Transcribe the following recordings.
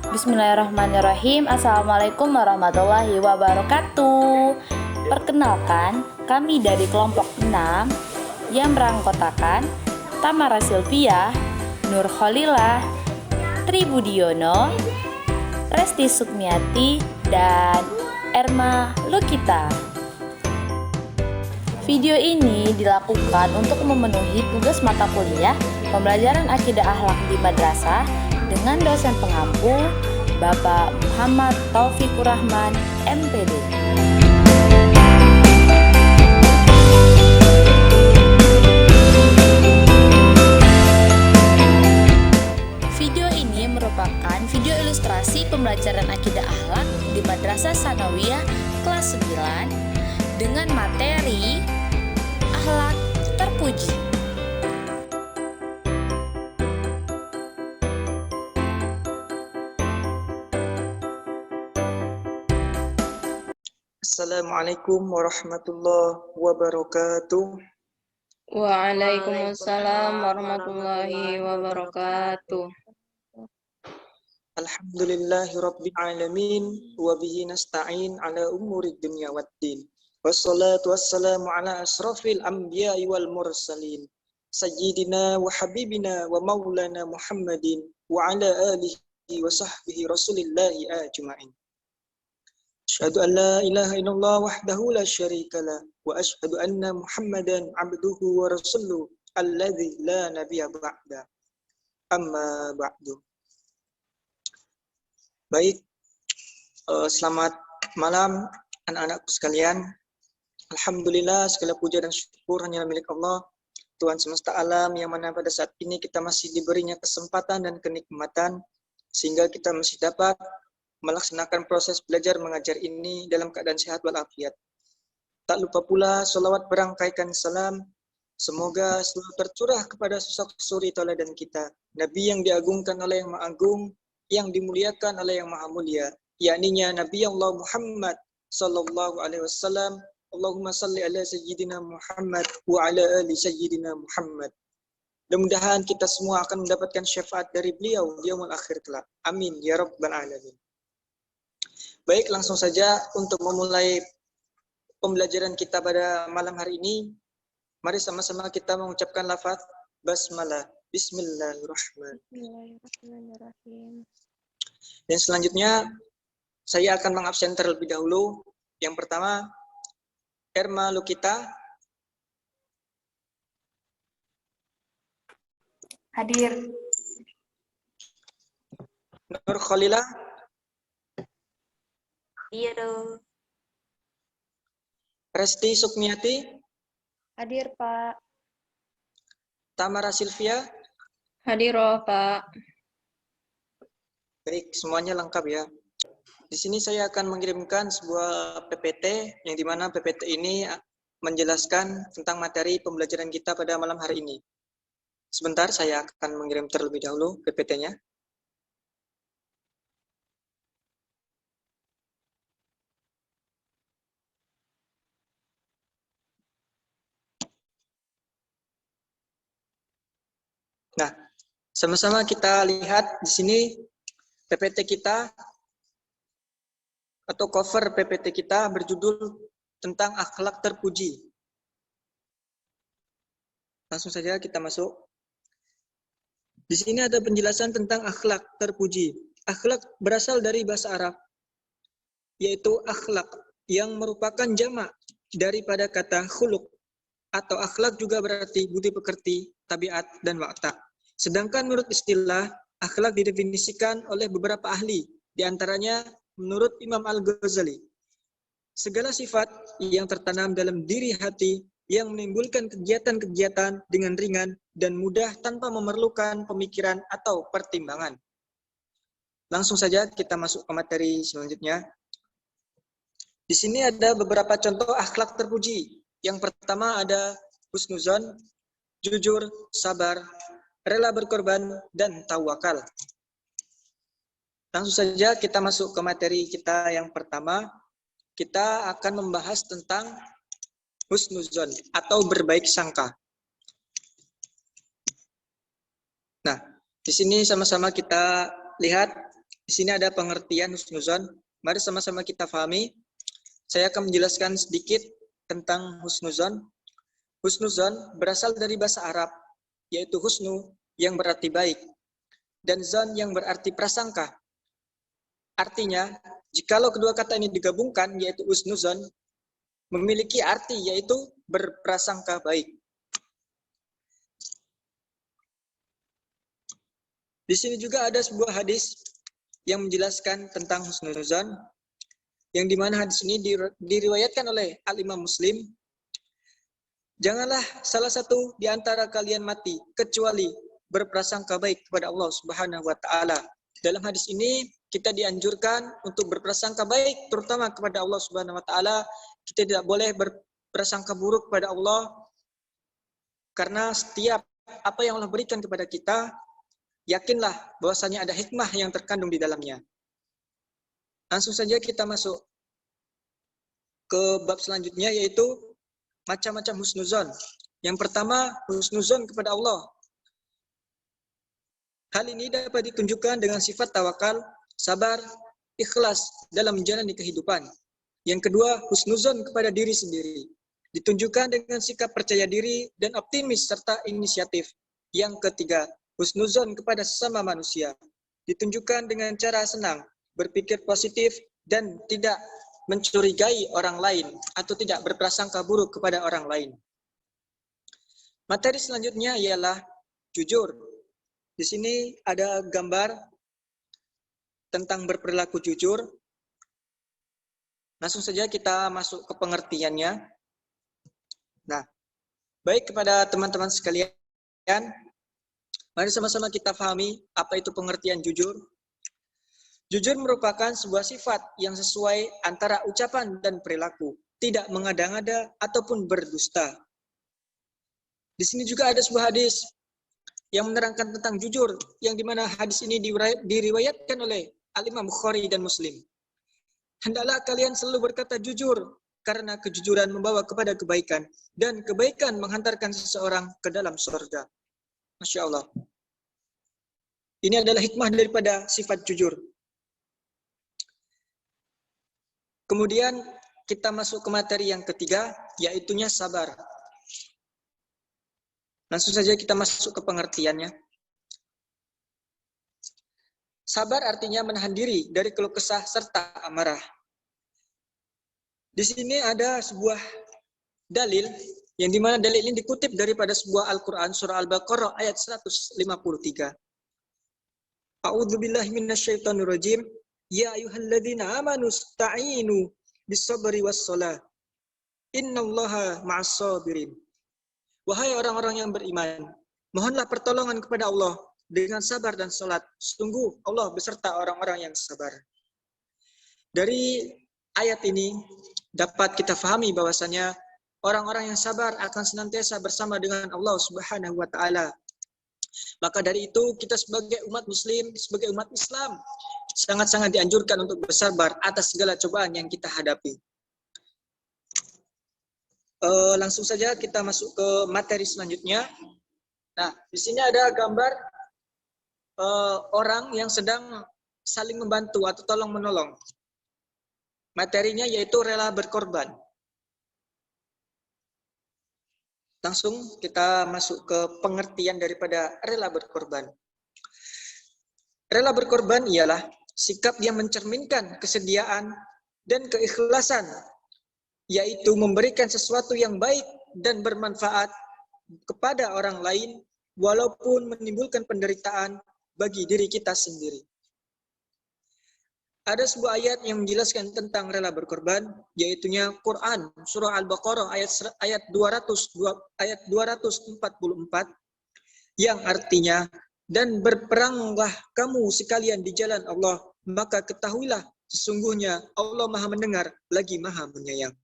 Bismillahirrahmanirrahim. Assalamualaikum warahmatullahi wabarakatuh. Perkenalkan, kami dari kelompok 6 yang beranggotakan Tamara Sylvia, Nur Kholilah, Tri Budiono, Resti Sukmiati, dan Erma Lukita. Video ini dilakukan untuk memenuhi tugas mata kuliah pembelajaran akidah akhlak di madrasah dengan dosen pengampu Bapak Muhammad Taufikur Rahman, MPD. Video ini merupakan video ilustrasi pembelajaran akidah akhlak di Madrasah Sanawiyah kelas 9 dengan materi akhlak terpuji. Assalamualaikum warahmatullahi wabarakatuh. Waalaikumsalam warahmatullahi wabarakatuh. Alhamdulillahi rabbil alamin wa bihi nasta'in ala umuri dunya waddin. Wassalatu wassalamu ala asrafil anbiya'i wal mursalin. Sayyidina wa habibina wa maulana Muhammadin wa ala alihi wa sahbihi rasulillahi ajma'in. Asyhadu an la ilaha illallah wahdahu la syarika lah wa asyhadu anna Muhammadan abduhu wa rasuluh alladzi la nabiyya ba'da. Amma ba'du. Baik, selamat malam anak-anakku sekalian. Alhamdulillah segala puja dan syukur hanya milik Allah, Tuhan semesta alam, yang mana pada saat ini kita masih diberinya kesempatan dan kenikmatan sehingga kita masih dapat melaksanakan proses belajar mengajar ini dalam keadaan sehat walafiat. Tak lupa pula sholawat berangkaikan salam semoga selalu tercurah kepada sosok suri tauladan kita, Nabi yang diagungkan oleh Yang Maha Agung, yang dimuliakan oleh Yang Maha Mulia, yakninya Nabi Allah Muhammad sallallahu alaihi wasallam. Allahumma salli ala sayyidina Muhammad wa ala ali sayyidina Muhammad. Mudah-mudahan kita semua akan mendapatkan syafaat dari beliau di yaumul akhir kelak. Amin ya rabbal alamin. Baik, langsung saja untuk memulai pembelajaran kita pada malam hari ini. Mari sama-sama kita mengucapkan lafaz basmalah. Bismillahirrahmanirrahim. Dan selanjutnya saya akan mengabsen terlebih dahulu. Yang pertama, Erma Lukita. Hadir. Nur Kholilah. Iya dong. Resti Sukmiati. Hadir, Pak. Tamara Sylvia. Hadiroh, Pak. Baik, semuanya lengkap ya. Di sini saya akan mengirimkan sebuah PPT yang dimana PPT ini menjelaskan tentang materi pembelajaran kita pada malam hari ini. Sebentar, saya akan mengirim terlebih dahulu PPT-nya. Nah, sama-sama kita lihat di sini PPT kita atau cover PPT kita berjudul tentang akhlak terpuji. Langsung saja kita masuk. Di sini ada penjelasan tentang akhlak terpuji. Akhlak berasal dari bahasa Arab, yaitu akhlak yang merupakan jamak daripada kata khuluq, atau akhlak juga berarti budi pekerti, tabiat, dan watak. Sedangkan menurut istilah, akhlak didefinisikan oleh beberapa ahli, diantaranya menurut Imam Al-Ghazali, segala sifat yang tertanam dalam diri hati yang menimbulkan kegiatan-kegiatan dengan ringan dan mudah tanpa memerlukan pemikiran atau pertimbangan. Langsung saja kita masuk ke materi selanjutnya. Di sini ada beberapa contoh akhlak terpuji. Yang pertama ada husnuzon, jujur, sabar, rela berkorban, dan tawakal. Langsung saja kita masuk ke materi kita yang pertama. Kita akan membahas tentang husnuzon atau berbaik sangka. Nah, di sini sama-sama kita lihat Di sini ada pengertian husnuzon. Mari sama-sama kita pahami. Saya akan menjelaskan sedikit tentang husnuzon. Husnuzon berasal dari bahasa Arab, yaitu husnu yang berarti baik, dan zon yang berarti prasangka. Artinya, jikalau kedua kata ini digabungkan, yaitu husnuzon, memiliki arti yaitu berprasangka baik. Di sini juga ada sebuah hadis yang menjelaskan tentang husnuzon, yang dimana hadis ini diriwayatkan oleh Al-Imam Muslim. Janganlah salah satu di antara kalian mati kecuali berprasangka baik kepada Allah Subhanahu wa taala. Dalam hadis ini kita dianjurkan untuk berprasangka baik terutama kepada Allah Subhanahu wa taala. Kita tidak boleh berprasangka buruk kepada Allah, karena setiap apa yang Allah berikan kepada kita, yakinlah bahwasanya ada hikmah yang terkandung di dalamnya. Langsung saja kita masuk ke bab selanjutnya, yaitu macam-macam husnuzon. Yang pertama, husnuzon kepada Allah. Hal ini dapat ditunjukkan dengan sifat tawakal, sabar, ikhlas dalam menjalani kehidupan. Yang kedua, husnuzon kepada diri sendiri. Ditunjukkan dengan sikap percaya diri dan optimis serta inisiatif. Yang ketiga, husnuzon kepada sesama manusia. Ditunjukkan dengan cara senang, berpikir positif, dan tidak mencurigai orang lain atau tidak berprasangka buruk kepada orang lain. Materi selanjutnya ialah jujur. Di sini ada gambar tentang berperilaku jujur. Langsung saja kita masuk ke pengertiannya. Nah, baik kepada teman-teman sekalian, mari sama-sama kita pahami apa itu pengertian jujur. Jujur merupakan sebuah sifat yang sesuai antara ucapan dan perilaku, tidak mengada-ngada ataupun berdusta. Di sini juga ada sebuah hadis yang menerangkan tentang jujur, yang dimana hadis ini diriwayatkan oleh Al-Imam Bukhari dan Muslim. Hendaklah kalian selalu berkata jujur, karena kejujuran membawa kepada kebaikan, dan kebaikan menghantarkan seseorang ke dalam surga. Masya Allah. Ini adalah hikmah daripada sifat jujur. Kemudian kita masuk ke materi yang ketiga, yaitunya sabar. Langsung saja kita masuk ke pengertiannya. Sabar artinya menahan diri dari keluh kesah serta amarah. Di sini ada sebuah dalil, yang dimana dalil ini dikutip daripada sebuah Al-Quran, surah Al-Baqarah ayat 153. A'udzubillahi minasyaitonirrajim. Ya ayyuhalladzina amanu ista'inu bis-sabri was-shalah. Innallaha ma'as-sabirin. Wahai orang-orang yang beriman, mohonlah pertolongan kepada Allah dengan sabar dan salat. Sungguh Allah beserta orang-orang yang sabar. Dari ayat ini dapat kita fahami bahwasanya orang-orang yang sabar akan senantiasa bersama dengan Allah Subhanahu wa taala. Maka dari itu kita sebagai umat muslim, sebagai umat Islam sangat-sangat dianjurkan untuk bersabar atas segala cobaan yang kita hadapi. Langsung saja kita masuk ke materi selanjutnya. Nah, di sini ada gambar orang yang sedang saling membantu atau tolong menolong. Materinya yaitu rela berkorban. Langsung kita masuk ke pengertian daripada rela berkorban. Rela berkorban ialah sikap yang mencerminkan kesediaan dan keikhlasan, yaitu memberikan sesuatu yang baik dan bermanfaat kepada orang lain, walaupun menimbulkan penderitaan bagi diri kita sendiri. Ada sebuah ayat yang menjelaskan tentang rela berkorban, yaitunya Quran surah Al-Baqarah ayat 244, yang artinya, dan berperanglah kamu sekalian di jalan Allah, maka ketahuilah sesungguhnya Allah Maha mendengar lagi Maha menyayang.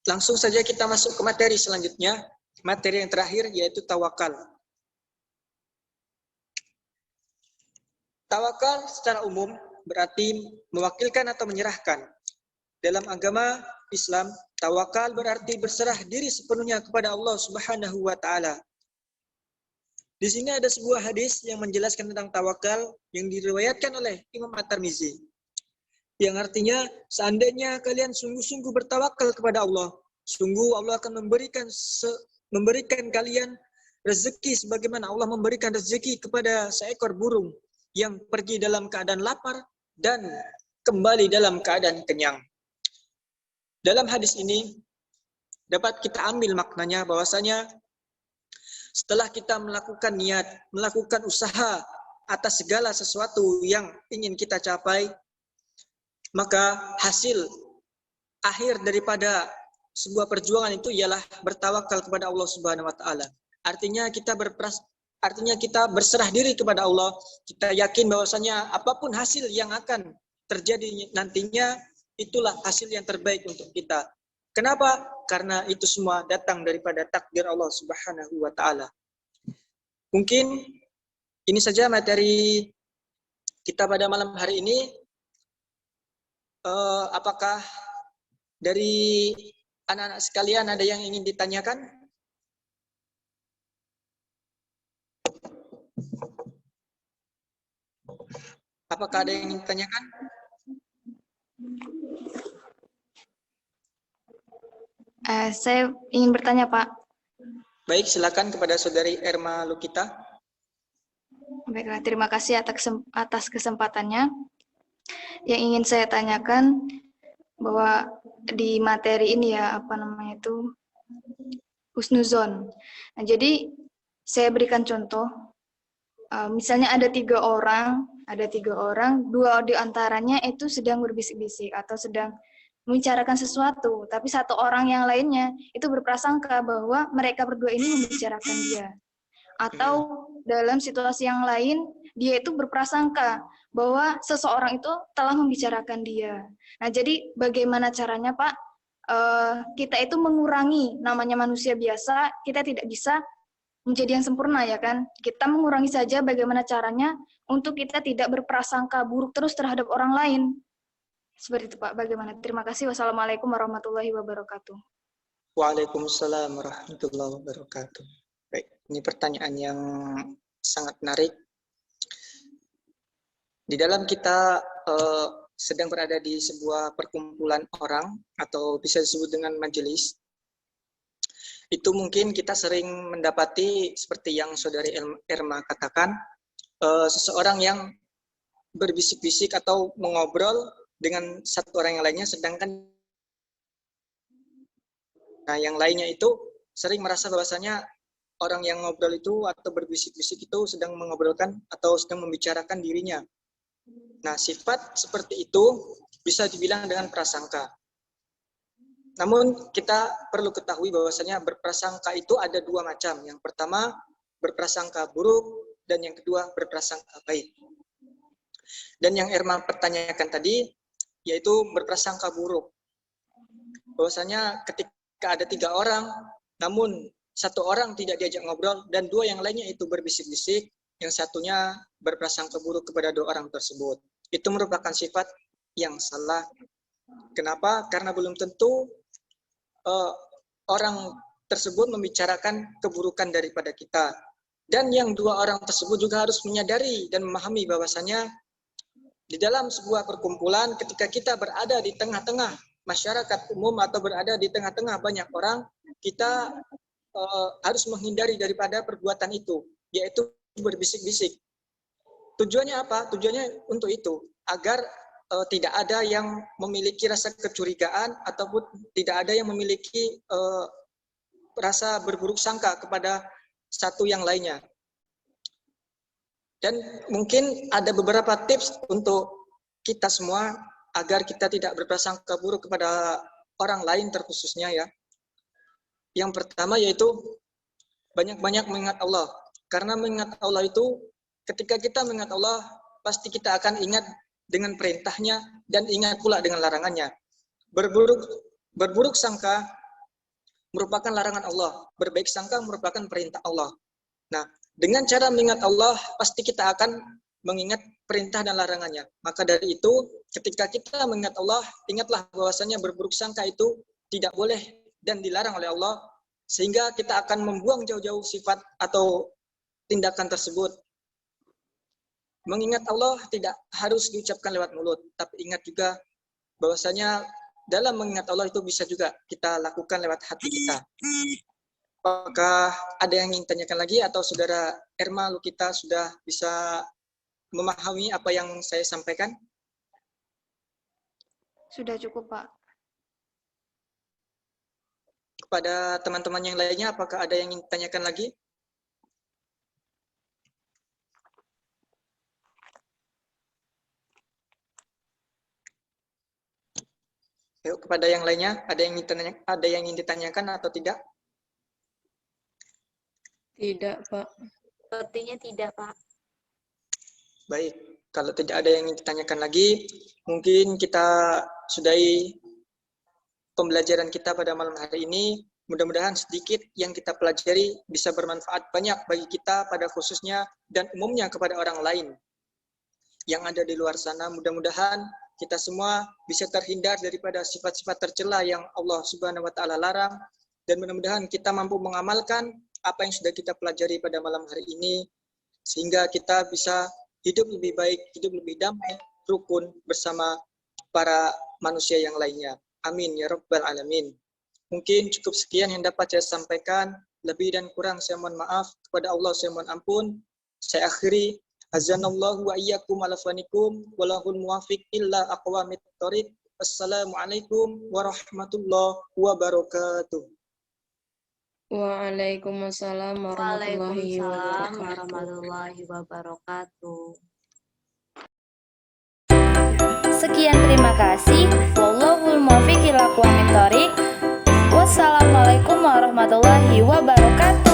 Langsung saja kita masuk ke materi selanjutnya, materi yang terakhir yaitu tawakal. Tawakal secara umum berarti mewakilkan atau menyerahkan. Dalam agama Islam, tawakal berarti berserah diri sepenuhnya kepada Allah Subhanahu wa taala. Di sini ada sebuah hadis yang menjelaskan tentang tawakal yang diriwayatkan oleh Imam At-Tirmizi. Yang artinya, seandainya kalian sungguh-sungguh bertawakal kepada Allah, sungguh Allah akan memberikan kalian rezeki sebagaimana Allah memberikan rezeki kepada seekor burung yang pergi dalam keadaan lapar dan kembali dalam keadaan kenyang. Dalam hadis ini dapat kita ambil maknanya bahwasanya setelah kita melakukan niat, melakukan usaha atas segala sesuatu yang ingin kita capai, maka hasil akhir daripada sebuah perjuangan itu ialah bertawakal kepada Allah Subhanahu wa taala. Artinya kita berserah diri kepada Allah. Kita yakin bahwasanya apapun hasil yang akan terjadi nantinya, itulah hasil yang terbaik untuk kita. Kenapa? Karena itu semua datang daripada takdir Allah Subhanahu wa taala. Mungkin ini saja materi kita pada malam hari ini. Apakah dari anak-anak sekalian ada yang ingin ditanyakan? Apakah ada yang ingin ditanyakan? Saya ingin bertanya, Pak. Baik, silakan kepada Saudari Erma Lukita. Baiklah, terima kasih atas kesempatannya. Yang ingin saya tanyakan bahwa di materi ini ya, husnuzon. Nah, jadi saya berikan contoh. Misalnya ada tiga orang, dua di antaranya itu sedang berbisik-bisik atau sedang membicarakan sesuatu, tapi satu orang yang lainnya itu berprasangka bahwa mereka berdua ini membicarakan dia. Atau dalam situasi yang lain, dia itu berprasangka bahwa seseorang itu telah membicarakan dia. Nah, jadi bagaimana caranya, Pak? Kita itu mengurangi, namanya manusia biasa, kita tidak bisa menjadi yang sempurna, ya kan? Kita mengurangi saja bagaimana caranya untuk kita tidak berprasangka buruk terus terhadap orang lain. Seperti itu, Pak. Bagaimana? Terima kasih. Wassalamualaikum warahmatullahi wabarakatuh. Waalaikumsalam warahmatullahi wabarakatuh. Baik, ini pertanyaan yang sangat menarik. Di dalam kita sedang berada di sebuah perkumpulan orang atau bisa disebut dengan majelis, itu mungkin kita sering mendapati seperti yang Saudari Erma katakan, seseorang yang berbisik-bisik atau mengobrol dengan satu orang yang lainnya, sedangkan yang lainnya itu sering merasa bahwasanya orang yang ngobrol itu atau berbisik-bisik itu sedang mengobrolkan atau sedang membicarakan dirinya. Nah, sifat seperti itu bisa dibilang dengan prasangka. Namun kita perlu ketahui bahwasanya berprasangka itu ada dua macam. Yang pertama berprasangka buruk dan yang kedua berprasangka baik. Dan yang Erma pertanyakan tadi yaitu berprasangka buruk. Bahwasanya ketika ada tiga orang, namun satu orang tidak diajak ngobrol dan dua yang lainnya itu berbisik-bisik, yang satunya berprasangka buruk kepada dua orang tersebut. Itu merupakan sifat yang salah. Kenapa? Karena belum tentu orang tersebut membicarakan keburukan daripada kita. Dan yang dua orang tersebut juga harus menyadari dan memahami bahwasanya di dalam sebuah perkumpulan, ketika kita berada di tengah-tengah masyarakat umum atau berada di tengah-tengah banyak orang, kita harus menghindari daripada perbuatan itu, yaitu berbisik-bisik. Tujuannya apa? Tujuannya untuk itu, agar tidak ada yang memiliki rasa kecurigaan ataupun tidak ada yang memiliki rasa berburuk sangka kepada satu yang lainnya. Dan mungkin ada beberapa tips untuk kita semua agar kita tidak berprasangka buruk kepada orang lain terkhususnya ya. Yang pertama yaitu banyak-banyak mengingat Allah. Karena mengingat Allah itu, ketika kita mengingat Allah, pasti kita akan ingat dengan perintahnya dan ingat pula dengan larangannya. Berburuk sangka merupakan larangan Allah. Berbaik sangka merupakan perintah Allah. Nah, dengan cara mengingat Allah, pasti kita akan mengingat perintah dan larangannya. Maka dari itu, ketika kita mengingat Allah, ingatlah bahwasanya berburuk sangka itu tidak boleh dan dilarang oleh Allah, sehingga kita akan membuang jauh-jauh sifat atau tindakan tersebut. Mengingat Allah tidak harus diucapkan lewat mulut, tapi ingat juga bahwasanya dalam mengingat Allah itu bisa juga kita lakukan lewat hati kita. Apakah ada yang ingin tanyakan lagi atau saudara Erma Lukita sudah bisa memahami apa yang saya sampaikan? Sudah cukup, Pak. Kepada teman-teman yang lainnya, apakah ada yang ingin tanyakan lagi? Yuk, kepada yang lainnya, ada yang ingin ditanyakan atau tidak? Tidak, Pak. Sepertinya tidak, Pak. Baik, kalau tidak ada yang ingin ditanyakan lagi, mungkin kita sudahi pembelajaran kita pada malam hari ini. Mudah-mudahan sedikit yang kita pelajari bisa bermanfaat banyak bagi kita pada khususnya dan umumnya kepada orang lain yang ada di luar sana. Mudah-mudahan kita semua bisa terhindar daripada sifat-sifat tercela yang Allah Subhanahu wa taala larang, dan mudah-mudahan kita mampu mengamalkan apa yang sudah kita pelajari pada malam hari ini sehingga kita bisa hidup lebih baik, hidup lebih damai, rukun bersama para manusia yang lainnya. Amin ya rabbal alamin. Mungkin cukup sekian yang dapat saya sampaikan. Lebih dan kurang saya mohon maaf. Kepada Allah saya mohon ampun. Saya akhiri. Azanallahu wa iyyakum ala fanikum walahul muwafiq illa aqwamit thoriq. Assalamualaikum warahmatullahi wabarakatuh. Waalaikumsalam warahmatullahi Waalaikumsalam wabarakatuh. warahmatullahi wabarakatuh. Sekian, terima kasih. Wallahul muwaffiq ila aqwamit thoriq. Wassalamualaikum warahmatullahi wabarakatuh.